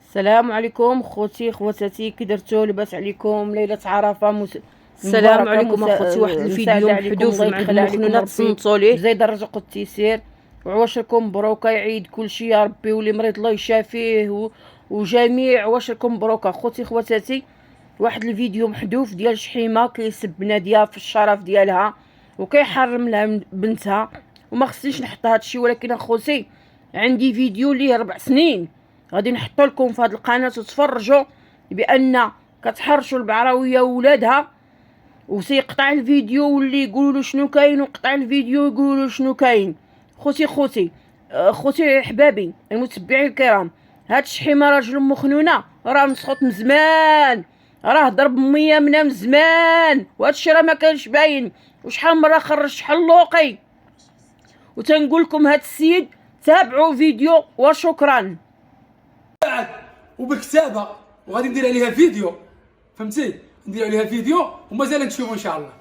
السلام عليكم خوتي خواتاتي، كي درتو؟ لاباس عليكم؟ ليله عرفه السلام عليكم اخوتي. واحد الفيديو محذوف من عند مخنونه تصنتوا ليه بزايد الرزق والتيسير وعواشركم مبروكه. يعيد كلشي يا ربي، واللي مريض الله يشافيه وجميع عواشركم مبروكه. خوتي خواتاتي، واحد الفيديو محذوف ديال شحيمه كيسب ناديه في الشرف ديالها وكيحرم لها بنتها، وما خصنيش نحط هذا الشيء، ولكن اخوتي عندي فيديو ليه 4 سنين غادي نحطو لكم في هذه القناه وتتفرجوا بان كتحرشوا البعراويه وولادها، وسيقطع الفيديو واللي يقولوا له شنو كاين، وقطع الفيديو يقولوا له شنو كاين. خوتي احبابي المتبعين الكرام، هاد الشحيمه راجل مخنونه راه مسخوط من زمان، راه ضرب مية من زمان، وهاد الشيء راه ما كانش باين. وشحال مره خرج حلوقي، وتنقول لكم هاد السيد تابعوا فيديو وشكرا. وبكتابه وغادي ندير عليها فيديو، فهمتي؟ ندير عليها فيديو ومازال تشوفوا ان شاء الله.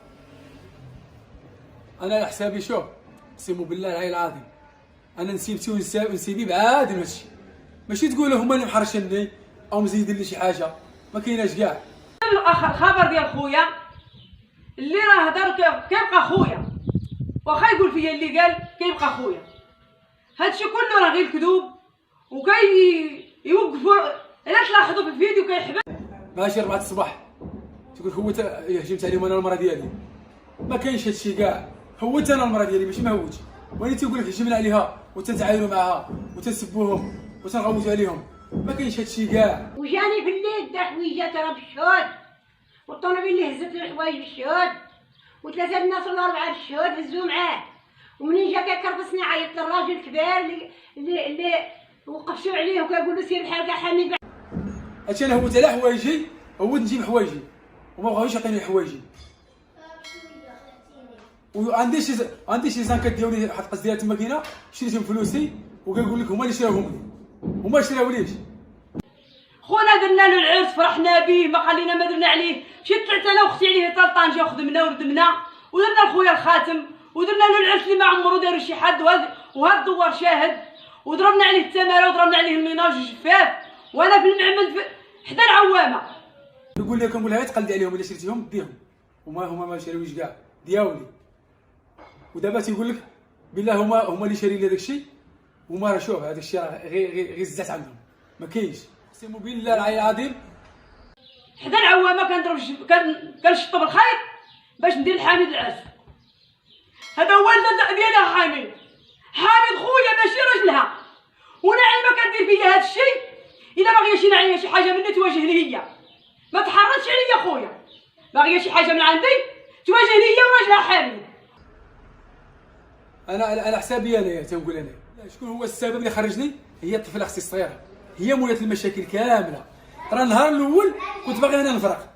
انا على حسابي شوف، اقسم بالله العلي العظيم انا نسيبتي ونسيبي بعاد المشي، ماشي تقولوا هما اللي محرشني او مزيدين لي شي حاجه، ما كايناش كاع. الخبر ديال خويا اللي راه هضر كيبقى خويا، واخا يقول فيا اللي قال كيبقى خويا. هادشي كله راه غير كذوب، يوقفوا. الا تلاحظوا في الفيديو كيحبس ماشي 4 الصباح تقول هو هجمت عليهم انا المراه ديالي، ما كاينش هادشي كاع. هو انا المراه ديالي ماشي مهوج، ولي تيقول لك هجمنا عليها وتنتعايروا معها وتنسبوهم وتنغوتوا عليهم، ما كاينش هادشي كاع. وجاني في الليل دا حويجات راه بالشهود، والطوموبيل اللي هزت له الحوايج بالشهود، وثلاثه الناس ولا 4 بالشهود هزوا معاه. ومنين جا كيكرفسني عيط للراجل الكبير اللي وقفشوا عليه وكيقولوا سير بحال كاع حامي. هادشي انا هوت على حوايجي، هوت نجيب حوايجي وما بغاوش يعطيني حوايجي. وعندي شي زانكات ديالي واحد القص ديال تما كاينه، شريتهم فلوسي وكيقول لك هما اللي شراوهم لي، هما شراوليش. خونا درنا له العرس فرحنا به، ما خلينا ما درنا عليه. مشيت طلعت انا واختي عليه طلطان، جا خدمنا وردمنا ودرنا لخويا الخاتم ودرنا له العرس اللي ما عمرو داروا شي حد، وهاد الدوار شاهد. وضربنا عليه التماره وضربنا عليه الميناج والجفاف، وانا في المعمل حدا العوامه. نقول لك نقول لها تقلدي عليهم الا شريتيهم ديهم، هما ما شراويش كاع دياولي. ودابا تيقول لك بالله هما اللي شارين لي داك الشيء، وما راه شوف هذاك الشيء راه غير الزات عندهم، ما كاينش. اقسم بالله العلي العظيم حدا العوامه كنشطب الخيط باش ندير لحامد العرس. هذا هو الجزاء ديالها. حامد خويا ماشي راجلها، ونعيمه كدير فيا هذا الشيء. الا باغيه شي نعيمه شي حاجه مني تواجهني هي، ما تحرضش عليا خويا. باغيه شي حاجه من عندي تواجهني هي وراجلها حامد. انا على حسابي انايا تنقول انا شكون هو السبب اللي خرجني؟ هي الطفله اختي الصغيره، هي مولات المشاكل كامله. راه النهار الاول كنت باغي انا نفرق،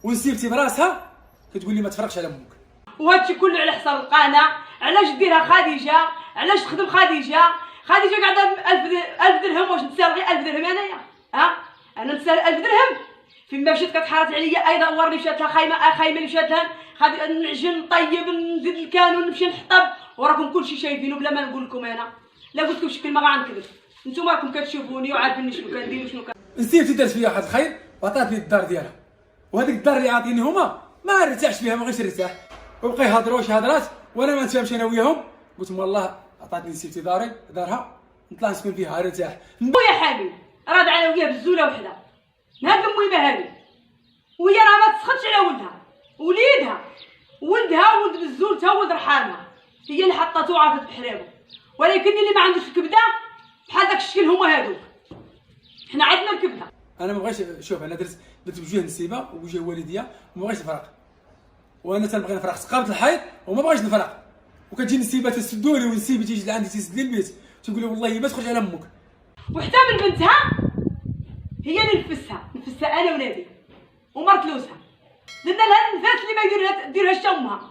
ونسيبتي براسها كتقول لي ما تفرقش على امك. وهادشي كله على حساب القناه. علاش ديرها خديجه؟ علاش تخدم خديجه قاعده 1000 درهم؟ واش نسال غير 1000 درهم انايا؟ انا نسال 1000 درهم؟ فين ما مشيت كتحرط عليا ايضا ورني مشات لها خايمه اللي مشات لها غادي نعجن نطيب نزيد الكانون نمشي نحطب، وراكم كلشي شايفينه بلا ما نقول لكم انا. لا قلت لكم شي كلمه غنكذب، نتوما راكم كتشوفوني وعارفين شنو كندير وشنو نسيتي دارت فيا واحد الخير وعطاتني الدار ديالها، وهذيك الدار اللي عاطيني هما ما ارتاحش فيها، ما بغيتش نرتاح، وبقى يهضروا شي هضرات وانا ما نتفاهمش انا وياهم. قلت والله عطاتني نسيتي دارها نطلع نسكن فيها ارتاح. خويا حبيبي راه على وياه بزوله وحده نهار المهمه هذه، وهي راه ما تسخطش على ولدها ولد بزولتها ولد رحالها، هي اللي حطاتو عرفت بحرابو. ولكن اللي ما عندوش الكبده بحال داك الشكل هما هادوك، حنا عندنا الكبده. انا ما بغيتش، شوف انا درت بوجه النسيبه وبوجه والديا وما بغيتش نفرق، وانا تنبغي نفرق سقابت الحيط وما بغيتش نفرق. وكتجي النسيبه تسدوا لي، والنسيبه تيجي لعندي تسد لي البيت تيقول لي والله ما تخرج على امك. وحتى من بنتها هي اللي نفسها انا ونادي ومرت لوسها، درنا لها النفاس اللي ما يديرها حتى امها.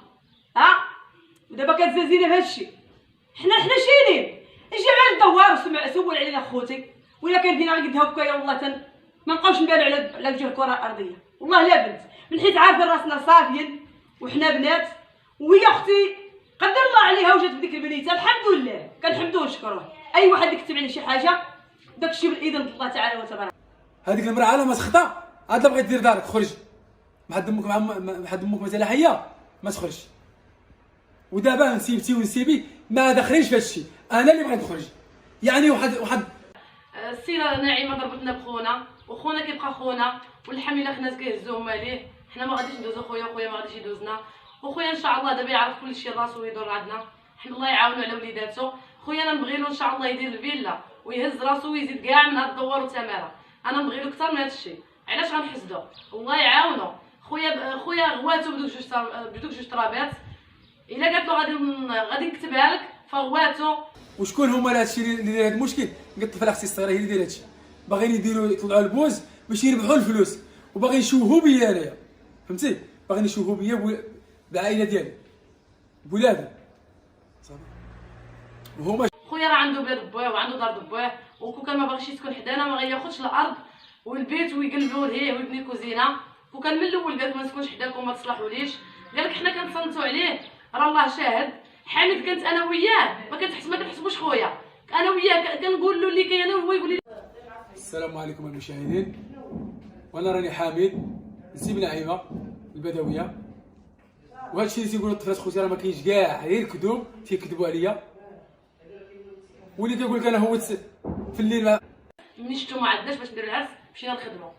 ودابا كتزازينا بهذا الشيء. حنا شايلين اجي على الدوار سول علينا خوتي، ولا كان فينا غير هكايا والله ما نبقاوش نبالو على وجه الكره الارضيه. والله لا بنت، من حيت عارفين راسنا صافيين وحنا بنات، وهي اختي قدر الله عليها وجات بديك البنيته. الحمد لله كنحمدوه ونشكروه. اي واحد يكتب عليه شي حاجه داك الشيء بالاذن الله تعالى وتبارك. هذيك المراه على ما تخطا عاد بغيت دير دارك خرج، ما حد امك مثلا حيه ما تخرج. ودابا نسيبتي ونسيبي ما داخلينش في هذا الشيء، انا اللي بغيت نخرج. يعني واحد السيره ناعمه ضربتنا بخونا، وخونا كيبقى خونا، والحمد لله الناس كيهزوه ماليه. حنا ما غاديش ندوزو خويا ما غاديش يدوزنا، وخويا ان شاء الله دابا يعرف كل شيء راسو ويدور عندنا. حنا الله يعاونو على وليداتو. خويا انا نبغي له ان شاء الله يدير الفيلا ويهز راسو ويزيد كاع من هاد الدوار وتماره. انا نبغي له اكثر من هذا الشيء. علاش غنحسدو؟ الله يعاونو. خويا غواتو بدوك جوج ترابات. الا قالت له غادي نكتبها لك فغواتو. وشكون هما هذا الشيء اللي داير هذا المشكل؟ قلت الطفله اختي الصغيره هي اللي دايره هذا الشيء. باغيين يديروا يطلعوا البوز باش يربحوا الفلوس، وباغي يشوهوا بيا انايا، فهمتي؟ باغيين يشوهوا بيا بالعائله ديالي بولادي صافي. وهما خويا راه عنده بلاد بواه وعنده دار بواه، وكون كان ما باغيش يسكن حدانا ما غياخذش الارض والبيت ويقلبوا ليه ويبني كوزينه. وكان من الاول قالك ما نسكنش حداكم ما تصلحوليش، قالك حنا كنتصنتوا عليه. راه الله شاهد. حامد كانت انا وياه ما كنحسبوش خويا، انا وياه كنقول له اللي كاين وهو يقول لي. السلام عليكم المشاهدين، وانا راني حامد نسيب نعيمه البدويه. وهذا الشيء اللي تيقولوا الطفلات خوتي راه ما كاينش كاع، غير كذوب تيكذبوا عليا. واللي كيقول لك انا هوت في الليل ملي شفتو ما عندناش باش نديرو العرس مشينا نخدمو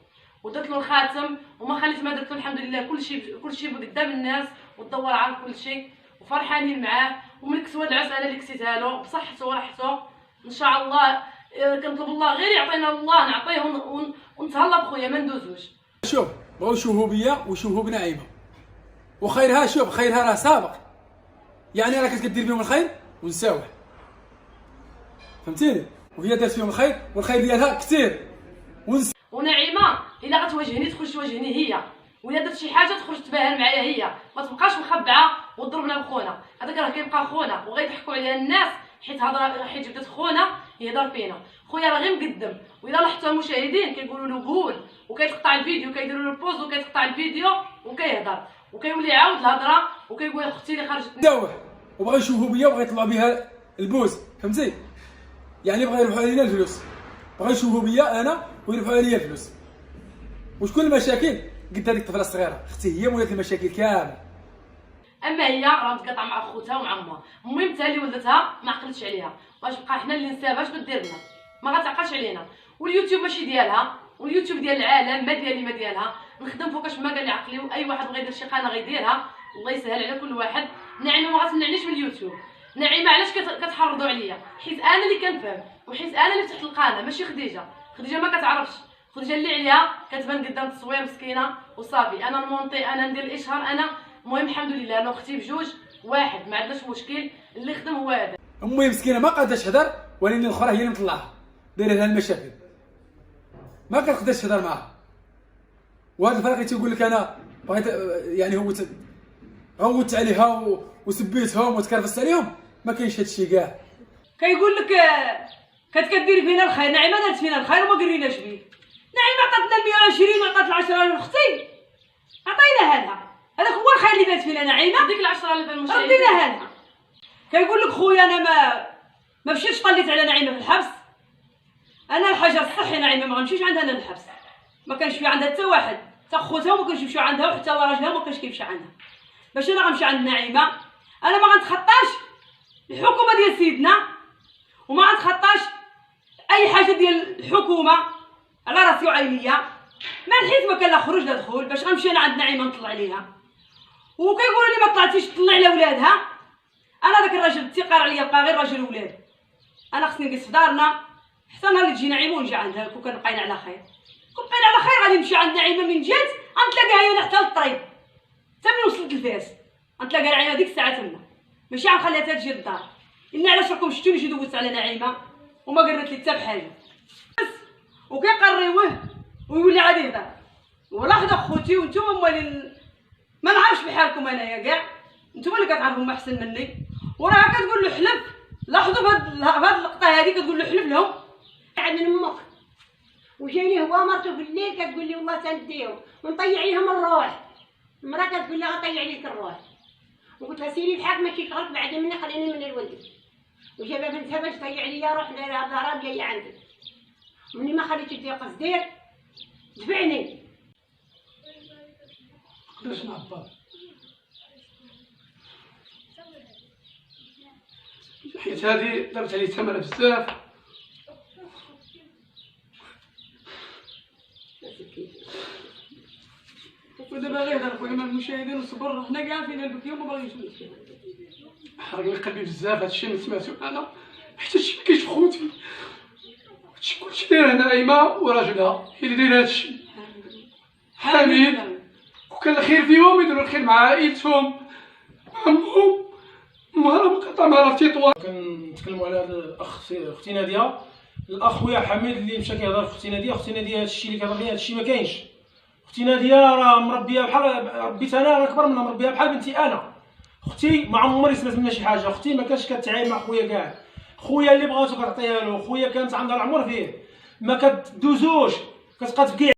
ودرت له الخاتم وما خليت ما درت له. الحمد لله كل شيء قدام الناس والدوار عارف كل شيء وفرحانين معاه. ومن كسوه العرس انا اللي كسيتها له بصحته وراحته ان شاء الله. كنطلب الله غير يعطينا الله نعطيه ونتهلا بخويا ما ندوزوش. شوف بغاو يشوفوا بيا ويشوفوا بنعيمه، وخيرها شوف خيرها راه سابق، يعني راه كدير بهم الخير ونساوح، فهمتيني؟ وهي دارت فيهم الخير والخير ديالها كثير ونعيمه الا غتواجهني تخرج تواجهني هي، وإلا درت شي حاجه تخرج تباهر معايا هي، ما تبقاش مخبعه وتضربنا بخونا. هذاك راه كيبقى خونا وغيضحكوا عليها الناس حيت بدات خونا يهضر فينا. خويا راه غير مقدم، واذا لاحظتوا المشاهدين كيقولوا له قول وكيتقطع الفيديو كيديروا له البوز وكيتقطع الفيديو وكيهضر وكيولي يعاود الهضره وكيقول اختي اللي خرجت نساوح وبغا يشوفوا بيا وبغا يطلعوا بها البوز، فهمتي؟ يعني بغا يربحوا علينا الفلوس، بغا يشوفوا بيا انا ويربحوا عليا الفلوس. وشكون المشاكل؟ قلت هذيك الطفله الصغيره اختي هي مولات المشاكل كامل. اما هي راه متقاطعه مع خوتها ومع امها. المهم حتى اللي ولدتها ما عقلتش عليها، واش بقى حنا اللي نسابها اش دير لنا؟ ما غتعقلش علينا. واليوتيوب ماشي ديالها، واليوتيوب ديال العالم ما ديالي ما ديالها. نخدم فوقاش ما قال لي عقلي، واي واحد بغى يدير شي قناه غيديرها. الله يسهل على كل واحد. نعيمه ما غتمنعنيش من اليوتيوب. نعيمه علاش كتحرضوا عليا؟ حيت انا اللي كنفهم وحيت انا اللي فتحت القناه ماشي خديجه. خديجه ما كتعرفش، خديجه اللي عليها كتبان قدام التصوير مسكينه وصافي. انا نمونطي انا ندير الاشهار انا. المهم الحمد لله انا اختي بجوج واحد ما عندناش مشكل، اللي خدم هو هذا. امي مسكينه ما قاداش تهضر، ولكن الاخرى هي اللي مطلعها دايره لها المشاكل، ما كتقدرش تهضر معاها. وهذا الفرق اللي تيقول لك انا بغيت يعني غوت عليها وسبيتهم وتكرفست عليهم، ما كاينش هذا الشيء كاع. كيقول لك كديري فينا الخير. نعيمه دارت فينا الخير وما قريناش به. نعيمه عطاتنا 120 وعطات 10 لاختي، عطينا هذاك هو الخير اللي دارت فينا نعيمه. ديك ال10 اللي في المشاهد رديناها. كيقول لك خويا انا ما مشيتش طليت على نعيمه في الحبس. انا الحاجه الصح نعيمه ما غنمشيش عندها انا للحبس، ما كانش في عندها حتى واحد، حتى خوتها وما كانش يمشيو عندها، وحتى راجلها ما كانش كيمشي عندها. باش انا غنمشي عند نعيمه انا ما غنتخطاش الحكومه ديال سيدنا، وما غنتخطاش اي حاجه ديال الحكومه على راسي وعينيا. ما نحيت ما كان لا خروج لا دخول باش غنمشي انا عند نعيمه نطلع عليها. وكيقولوا لي ما طلعتيش تطلع على ولادها. انا داك الراجل التقار عليا بقى غير راجل ولاد. انا خصني نجلس في دارنا حتى نهار اللي تجي نعيمه ونجي عندها. كون كان بقينا على خير كون بقينا على خير غادي نمشي عند نعيمه. من جات غنتلاقاها هي حتى للطريق، حتى ملي وصلت لفاس غنتلاقى نعيمه ديك الساعه تما، ماشي غنخليها حتى تجي للدار. إن علاش راكم شفتوني جي دوزت على نعيمه وما قررت لي حتى بحاجه بس. وكيقريوه ويولي عاد يهضر. ولاحظوا خوتي وانتم موالين ما نعرفش بحالكم انايا كاع، نتوما اللي كتعرفوا ما احسن مني. وراه كتقول له حلف. لاحظوا بهاد اللقطه هذه كتقول له حلف لهم عاد من امك. وجايني هو مرته في الليل كتقول لي والله تنديهم ونطيع لهم الروح. المراه كتقول لها غطيع عليك الروح. وقلت لها سيري الحاك ماشي شغلك بعد مني خليني من الولد. وجابها بنتها باش تطيع عليا روح دايره الضرب جايه عندي. مني ما خليتش دير قصدير دفعني. مقدرش نعبر حيت هادي دارت عليه ثمنها بزاف. ودابا غير خويا مع المشاهدين وصبر، حنا كاع فينا البكي وما باغيينش نمشي. حرق لي قلبي بزاف هادشي اللي سمعتو انا، حتى شي ما كاينش في خوتي، هادشي كلشي داير هنا ايما وراجلها هي اللي دايره هادشي حامل، وكان الخير فيهم يديروا الخير مع عائلتهم مع امهم. امها مقاطعه معنا في تطوان. كنتكلموا على هذا الاخ اختي ناديه، الاخ خويا حميد اللي مشى كيهضر في اختي ناديه. اختي ناديه هادشي اللي كيهضر فيه هادشي ما كاينش. اختي ناديه راه مربيه بحال ربيت انا اكبر منها، مربيه بحال بنتي انا. اختي ما عمري سمعت منها شي حاجه، اختي ما كانش كتعاين مع خويا كاع، خويا اللي بغاتو كتعطيها له، خويا كانت عندها العمر فيه ما كدوزوش، كتبقى تبكي